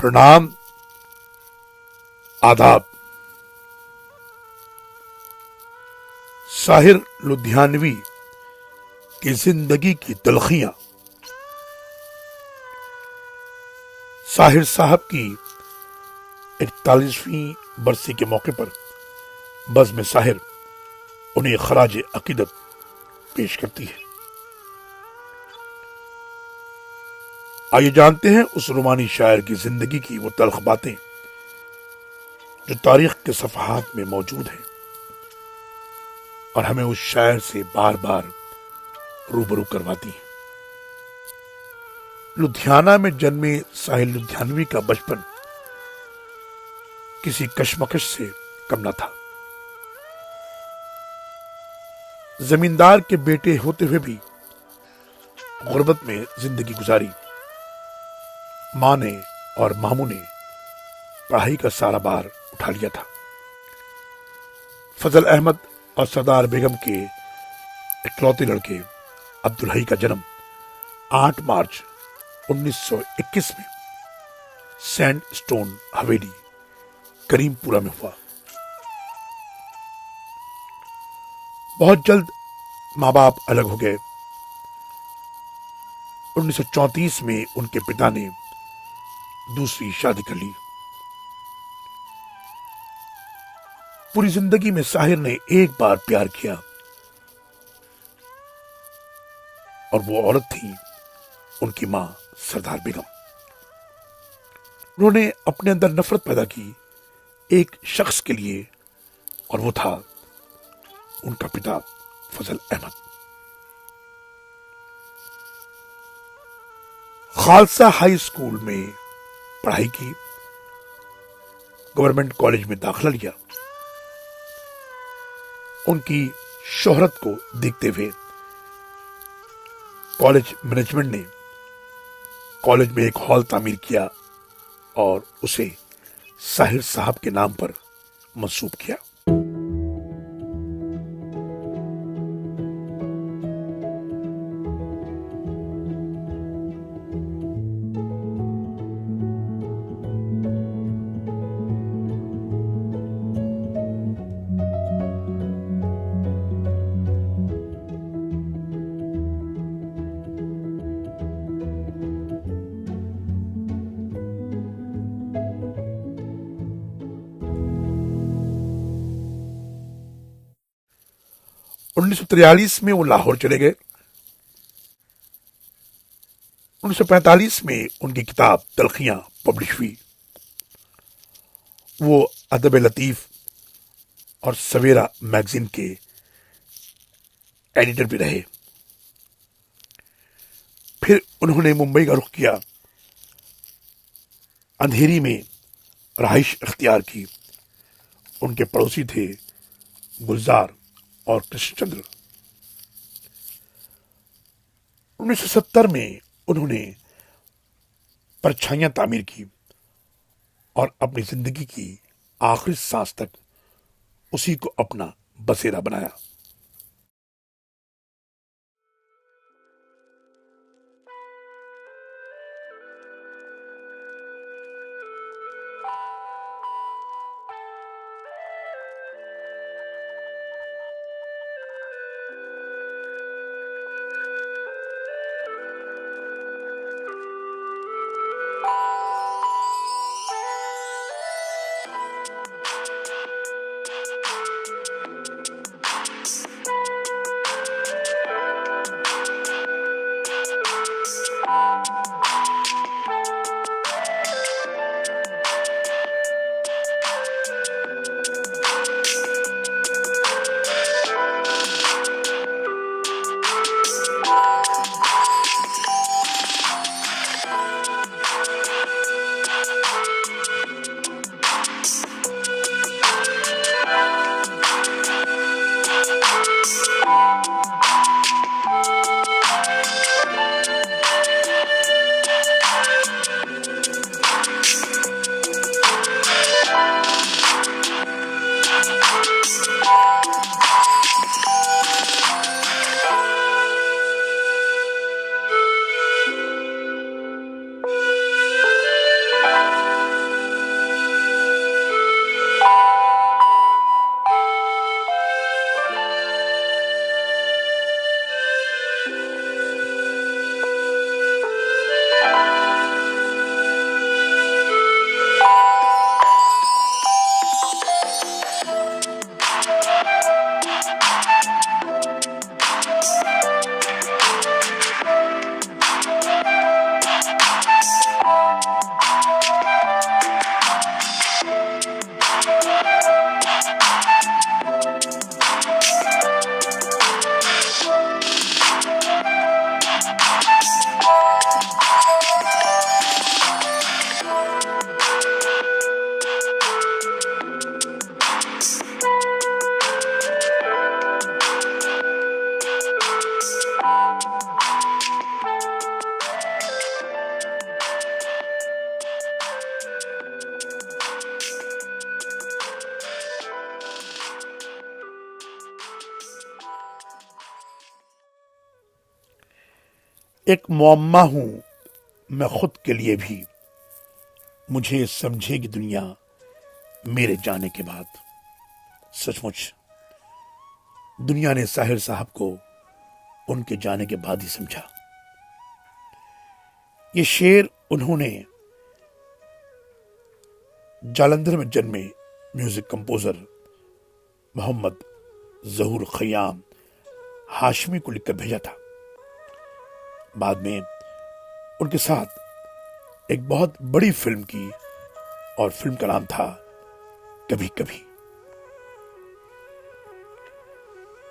प्रणाम, आदाब। साहिर लुधियानवी की जिंदगी की तलखियां। साहिर साहब की 41वीं बरसी के मौके पर बज़्म साहिर उन्हें खराज अकीदत पेश करती है। आइए जानते हैं उस रोमानी शायर की जिंदगी की वो तल्ख बातें जो तारीख के सफ़हात में मौजूद हैं और हमें उस शायर से बार बार रूबरू करवाती हैं। लुधियाना में जन्मे साहिर लुधियानवी का बचपन किसी कशमकश से कम न था। जमींदार के बेटे होते हुए भी गुर्बत में जिंदगी गुजारी। मां ने और मामू ने पढ़ाई का सारा भार उठा लिया था। फजल अहमद और सरदार बेगम के इकलौते लड़के अब्दुल हई का जन्म 8 मार्च 1921 में सैंड स्टोन हवेली करीमपुरा में हुआ। बहुत जल्द माँ बाप अलग हो गए। 1934 में उनके पिता ने दूसरी शादी कर ली। पूरी जिंदगी में साहिर ने एक बार प्यार किया और वो औरत थी उनकी मां सरदार बेगम। उन्होंने अपने अंदर नफरत पैदा की एक शख्स के लिए और वो था उनका पिता फजल अहमद। खालसा हाई स्कूल में पढ़ाई की, गवर्नमेंट कॉलेज में दाखिला लिया। उनकी शोहरत को देखते हुए कॉलेज मैनेजमेंट ने कॉलेज में एक हॉल तामीर किया और उसे साहिर साहब के नाम पर मंसूब किया। उन्नीस 1943 में वो लाहौर चले गए। 1945 में उनकी किताब तलखियां पब्लिश हुई। वो अदब लतीफ और सवेरा मैगजीन के एडिटर भी रहे। फिर उन्होंने मुंबई का रुख किया। अंधेरी में रहाइश अख्तियार की। उनके पड़ोसी थे गुलजार और कृष्णचंद्र। 1970 में उन्होंने परछाइयां तामीर की और अपनी जिंदगी की आखिरी सांस तक उसी को अपना बसेरा बनाया। एक मुअम्मा हूं मैं खुद के लिए भी, मुझे समझेगी दुनिया मेरे जाने के बाद। सचमुच दुनिया ने साहिर साहब को उनके जाने के बाद ही समझा। ये शेर उन्होंने जालंधर में जन्मे म्यूजिक कंपोजर मोहम्मद जहूर खयाम हाशमी को लिखकर भेजा था। बाद में उनके साथ एक बहुत बड़ी फिल्म की, और फिल्म का नाम था कभी कभी।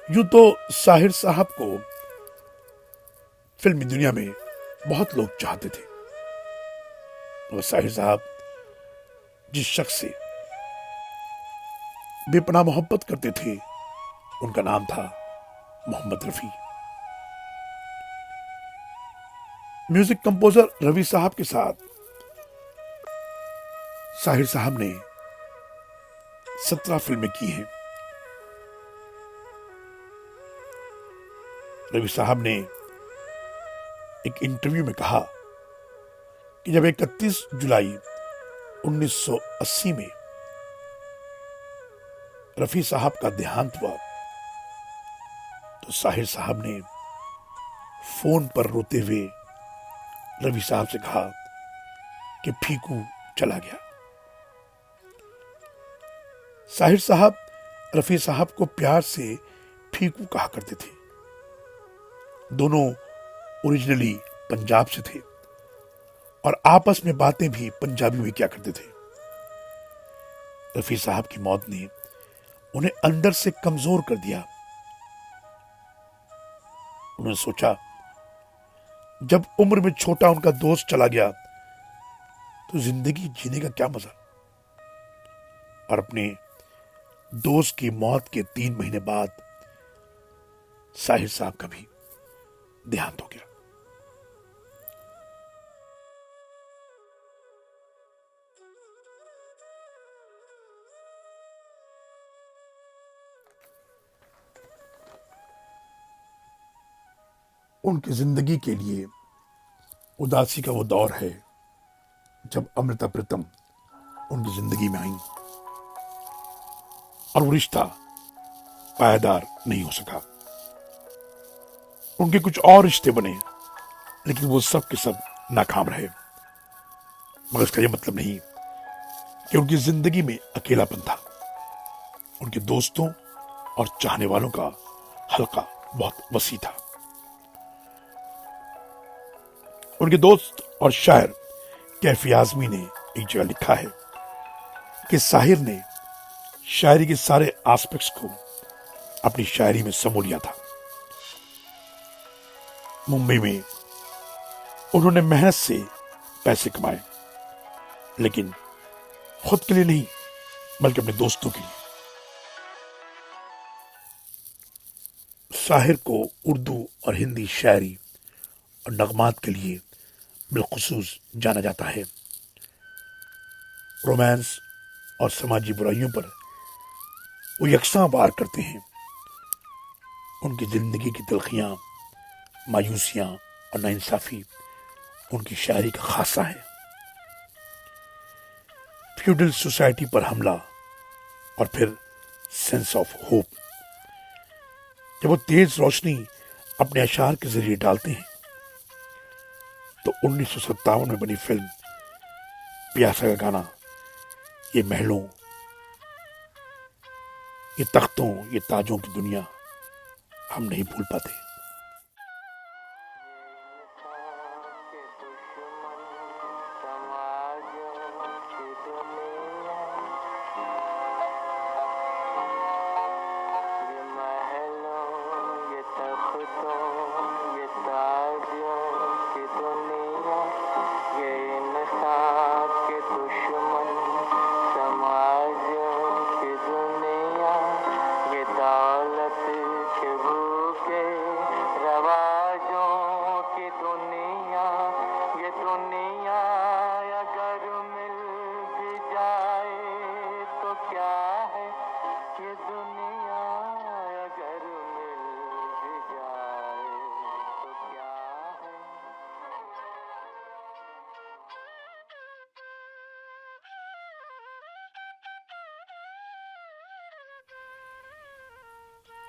यूं तो साहिर साहब को फिल्मी दुनिया में बहुत लोग चाहते थे, और साहिर साहब जिस शख्स से बेपनाह मोहब्बत करते थे उनका नाम था मोहम्मद रफी। म्यूजिक कंपोजर रवि साहब के साथ साहिर साहब ने 17 फिल्में की हैं। रवि साहब ने एक इंटरव्यू में कहा कि जब 31 जुलाई 1980 में रफी साहब का देहांत हुआ तो साहिर साहब ने फोन पर रोते हुए रवि साहब से कहा कि फीकू चला गया। साहिर साहब रफी साहब को प्यार से फीकू कहा करते थे। दोनों ओरिजिनली पंजाब से थे और आपस में बातें भी पंजाबी में किया करते थे। रफी साहब की मौत ने उन्हें अंदर से कमजोर कर दिया। उन्होंने सोचा जब उम्र में छोटा उनका दोस्त चला गया तो जिंदगी जीने का क्या मजा। और अपने दोस्त की मौत के 3 महीने बाद साहिर साहब का भी देहांत हो गया। उनकी जिंदगी के लिए उदासी का वो दौर है जब अमृता प्रीतम उनकी जिंदगी में आई और वो रिश्ता पायदार नहीं हो सका। उनके कुछ और रिश्ते बने लेकिन वो सब के सब नाकाम रहे। मगर इसका यह मतलब नहीं कि उनकी जिंदगी में अकेलापन था। उनके दोस्तों और चाहने वालों का हल्का बहुत वसी था। उनके दोस्त और शायर कैफी आजमी ने एक जगह लिखा है कि साहिर ने शायरी के सारे एस्पेक्ट्स को अपनी शायरी में समो लिया था। मुंबई में उन्होंने मेहनत से पैसे कमाए, लेकिन खुद के लिए नहीं बल्कि अपने दोस्तों के लिए। साहिर को उर्दू और हिंदी शायरी और नगमात के लिए बिलखुसूस जाना जाता है। रोमांस और समाजी बुराइयों पर वो यकसां वार करते हैं। उनकी जिंदगी की तलखियां, मायूसियां और नाइंसाफी उनकी शायरी का खासा है। फ्यूडल सोसाइटी पर हमला और फिर सेंस ऑफ होप, जब वो तेज रोशनी अपने अशार के जरिए डालते हैं तो 1957 में बनी फिल्म प्यासा का गाना ये महलों, ये तख्तों, ये ताजों की दुनिया हम नहीं भूल पाते।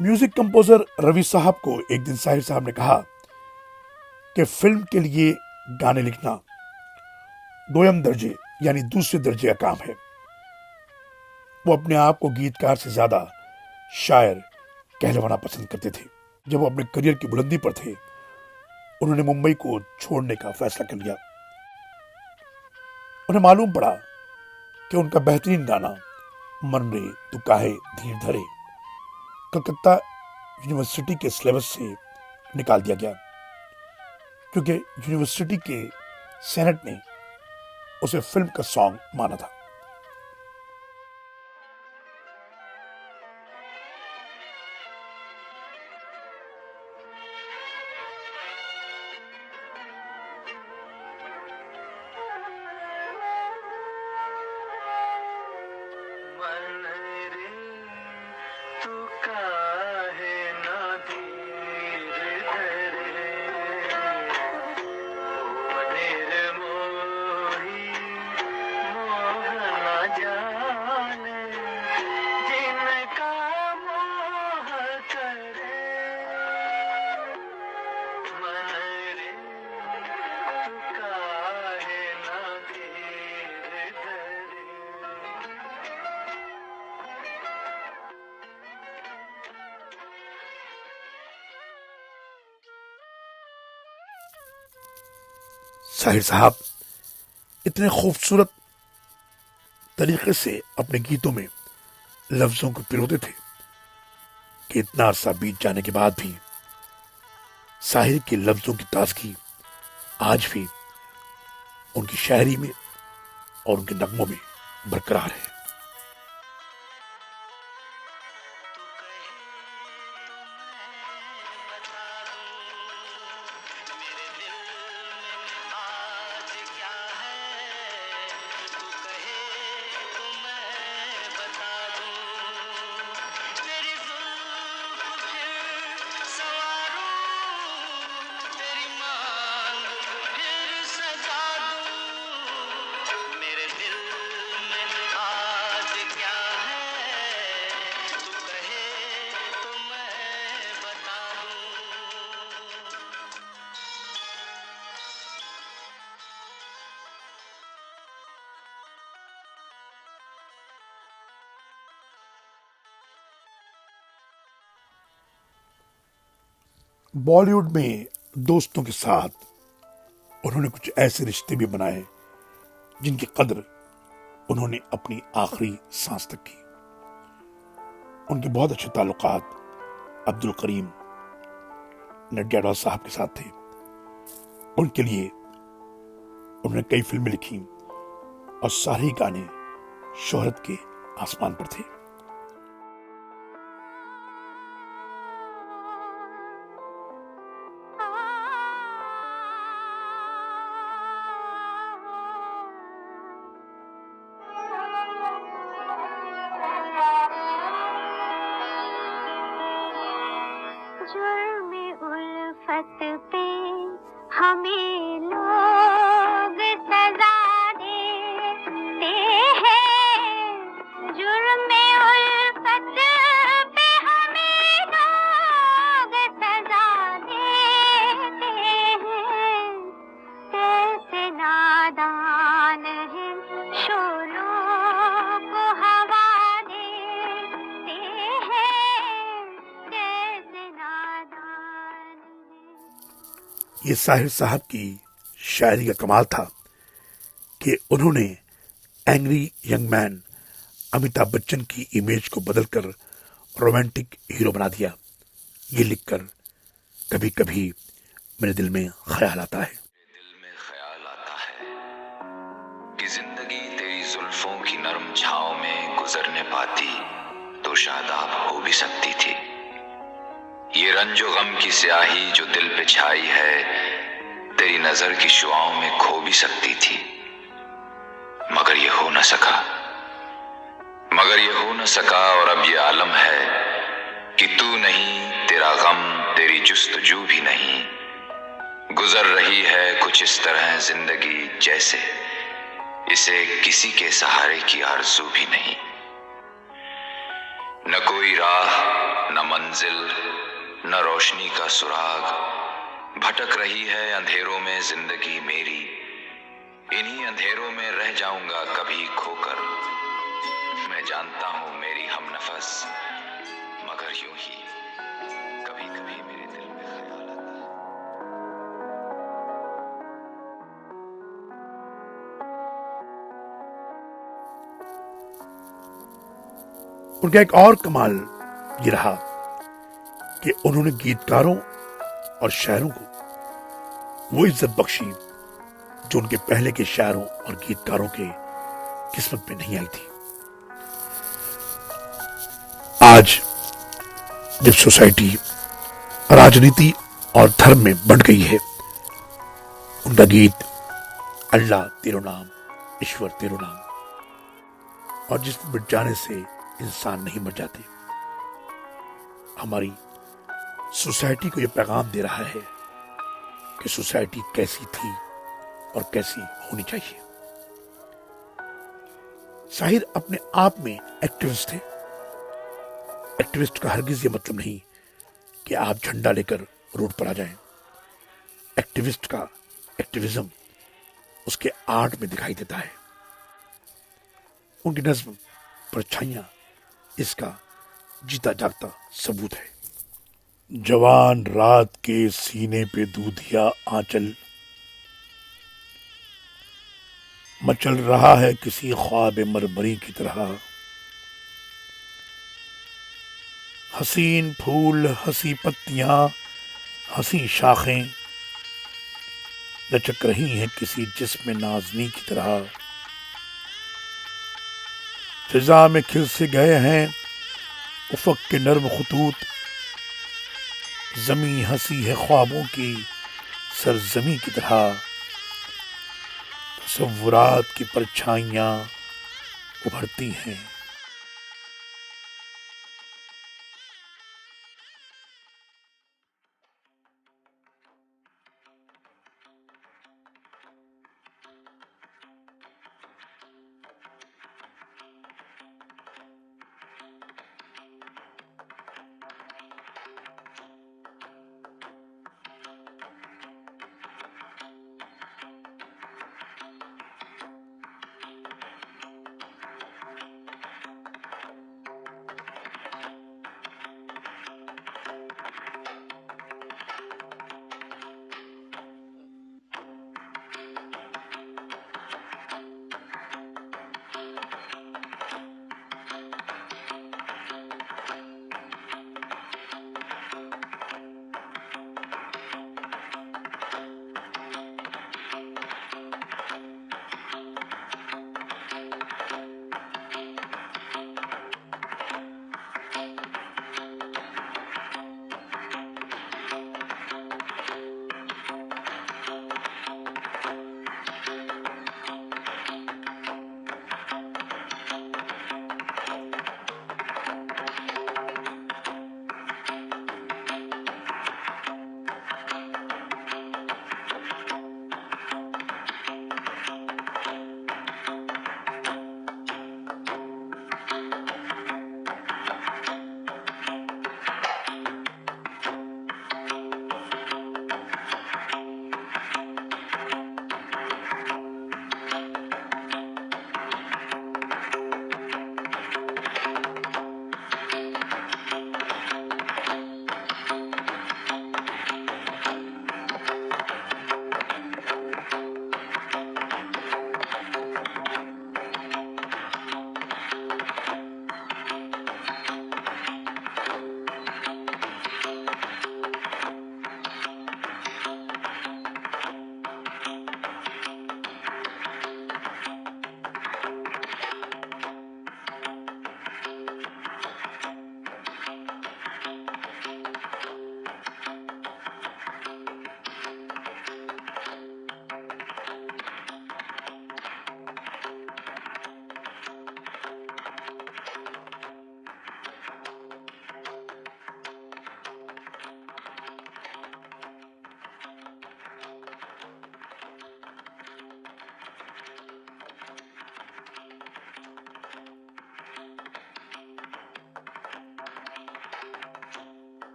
म्यूजिक कंपोजर रवि साहब को एक दिन साहिर साहब ने कहा कि फिल्म के लिए गाने लिखना दोयम दर्जे यानी दूसरे दर्जे का काम है। वो अपने आप को गीतकार से ज्यादा शायर कहलवाना पसंद करते थे। जब वो अपने करियर की बुलंदी पर थे, उन्होंने मुंबई को छोड़ने का फैसला कर लिया। उन्हें मालूम पड़ा कि उनका बेहतरीन गाना मन रे तू काहे धीर धरे कलकत्ता यूनिवर्सिटी के सिलेबस से निकाल दिया गया, क्योंकि यूनिवर्सिटी के सेनेट ने उसे फिल्म का सॉन्ग माना था। साहिर साहब इतने खूबसूरत तरीके से अपने गीतों में लफ्जों को पिरोते थे कि इतना अरसा बीत जाने के बाद भी साहिर के लफ्जों की ताजगी आज भी उनकी शायरी में और उनके नगमों में बरकरार है। बॉलीवुड में दोस्तों के साथ उन्होंने कुछ ऐसे रिश्ते भी बनाए जिनकी कदर उन्होंने अपनी आखिरी सांस तक की। उनके बहुत अच्छे ताल्लुकात अब्दुल करीम नडियाडवाला साहब के साथ थे। उनके लिए उन्होंने कई फिल्में लिखी और सारे गाने शोहरत के आसमान पर थे। जुर्म उल्फत पे हमें लोग सजा देते हैं। जुर्म उल्फत पे हमें लोग सजा देते हैं। कैसे नादान है शोरों को हवा देते हैं। कैसे नादान है। ये साहिर साहब की शायरी का कमाल था कि उन्होंने angry young man Amitabh Bachchan की इमेज को बदलकर रोमांटिक हीरो बना दिया। ये लिखकर कभी कभी मेरे दिल में ख्याल आता है कि जिंदगी तेरी जुल्फों की नरम छांव में गुजरने पाती तो शादाब हो भी सकती थी। ये रंजो गम की स्याही जो दिल पे छाई है तेरी नजर की शुआओं में खो भी सकती थी। मगर ये हो न सका, और अब ये आलम है कि तू नहीं, तेरा गम, तेरी जुस्तजू भी नहीं। गुजर रही है कुछ इस तरह जिंदगी जैसे इसे किसी के सहारे की आरज़ू भी नहीं। न कोई राह, न मंजिल, न रोशनी का सुराग। भटक रही है अंधेरों में जिंदगी मेरी, इन्हीं अंधेरों में रह जाऊंगा कभी खोकर। मैं जानता हूं मेरी हमनफस, मगर यूं ही कभी कभी मेरे दिल में ख्याल आता है। उनका एक और कमाल ये रहा कि उन्होंने गीतकारों और शायरों को वो इज्जत बख्शी जो उनके पहले के शायरों और गीतकारों के किस्मत में नहीं आई थी। आज जब सोसाइटी राजनीति और धर्म में बढ़ गई है, उनका गीत अल्लाह तेरो नाम, ईश्वर तेरो नाम और जिसमें मिट जाने से इंसान नहीं मर जाते, हमारी सोसाइटी को यह पैगाम दे रहा है कि सोसाइटी कैसी थी और कैसी होनी चाहिए। शाहिर अपने आप में एक्टिविस्ट थे। एक्टिविस्ट का हरगिज ये मतलब नहीं कि आप झंडा लेकर रोड पर आ जाएं। एक्टिविस्ट का एक्टिविज्म उसके आर्ट में दिखाई देता है। उनकी नज्म परछाइयां इसका जीता जागता सबूत है। जवान रात के सीने पे दूधिया आंचल, मचल रहा है किसी ख्वाब मरमरी की तरह। हसीन फूल, हंसी पत्तियां, हंसी शाखें लचक रही हैं किसी जिस्म नाजनी की तरह। फिजा में खिल से गए हैं उफक के नर्म खुतूत, जमी हंसी है ख्वाबों की सरजमी की तरह। तसव्वुरात की परछाइयां उभरती हैं।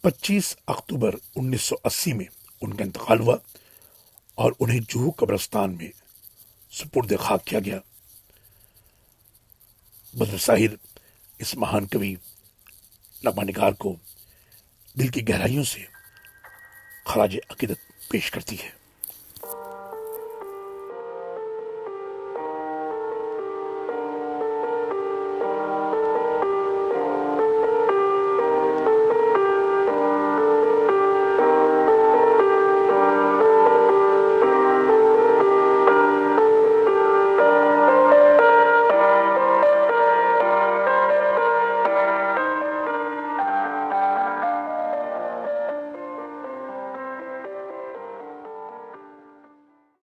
25 अक्टूबर 1980 में उनका इंतकाल हुआ और उन्हें जुहू कब्रिस्तान में सुपुर्द खाक किया गया। बद्र साहिर इस महान कवि नगमा निगार को दिल की गहराइयों से खराज अकीदत पेश करती है।